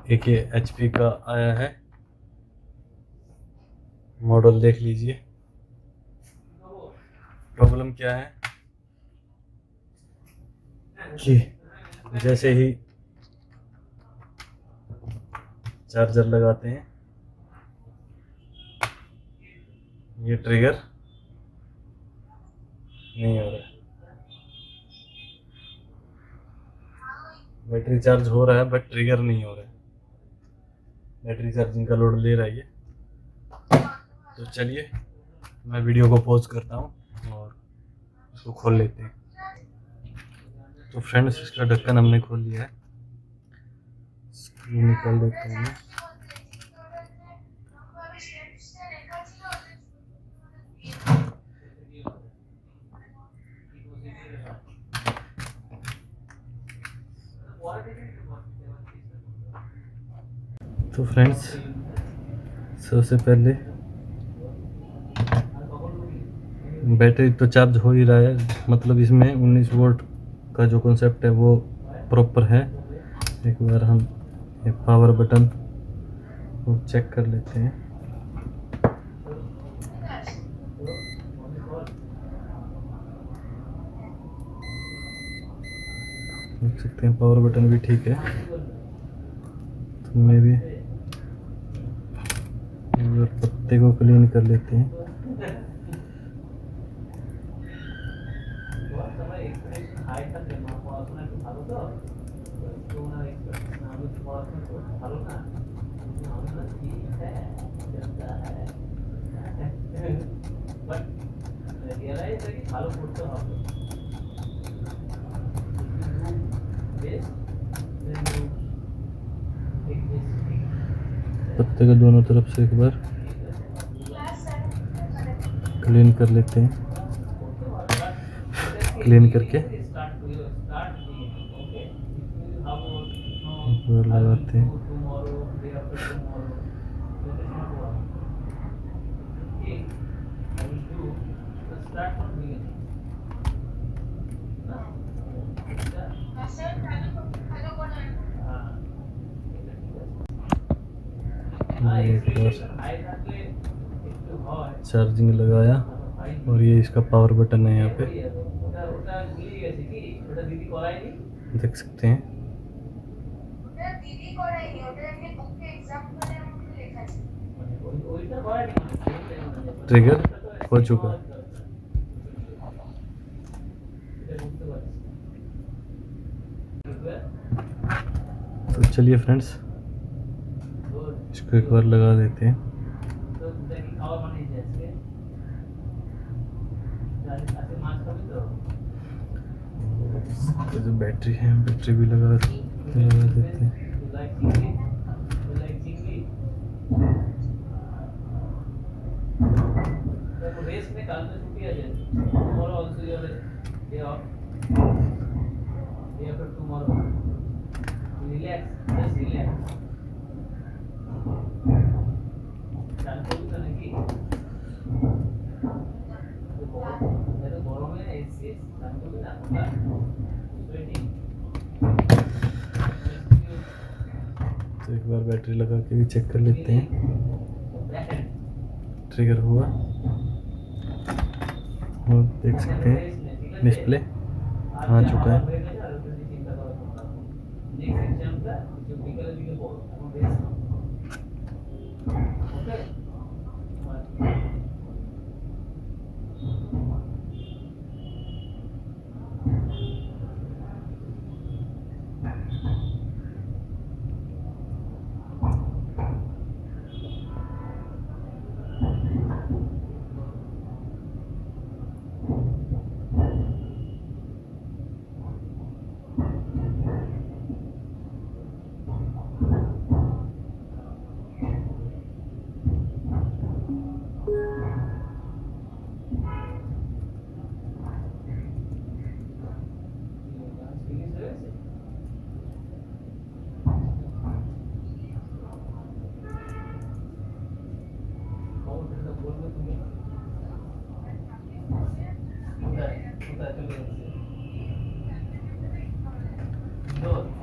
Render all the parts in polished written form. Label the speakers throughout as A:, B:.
A: एक ये HP का आया है, मॉडल देख लीजिए। प्रॉब्लम क्या है कि जैसे ही चार्जर लगाते हैं ये ट्रिगर नहीं हो रहा है। बैटरी चार्ज हो रहा है बट ट्रिगर नहीं हो रहा है। बैटरी चार्जिंग का लोड ले रहा है ये। तो चलिए मैं वीडियो को पॉज करता हूँ और इसको खोल लेते हैं। तो फ्रेंड्स इसका ढक्कन हमने खोल लिया है। स्क्रू निकाल देते हैं। तो फ्रेंड्स सबसे पहले बैटरी तो चार्ज हो ही रहा है, मतलब इसमें 19 वोल्ट का जो कॉन्सेप्ट है वो प्रॉपर है। एक बार हम ये पावर बटन को चेक कर लेते हैं। देख सकते हैं पावर बटन भी ठीक है। तो मैं भी पत्ते को क्लीन कर लेते हैं। पत्ते को दोनों तरफ से एक बार क्लीन कर लेते हैं। क्लीन करके एक बार लगाते हैं। एक बार चार्जिंग लगाया और ये इसका पावर बटन है यहाँ पे देख सकते हैं। ट्रिगर हो चुका है। तो चलिए फ्रेंड्स इसको एक बार लगा देते हैं। तो जो बैटरी है बैटरी भी लगा देते हैं। तो एक बार बैटरी लगा के भी चेक कर लेते हैं। ट्रिगर हुआ और देख सकते हैं डिस्प्ले आ चुका है।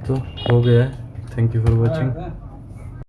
A: तो हो गया है। Thank you for watching.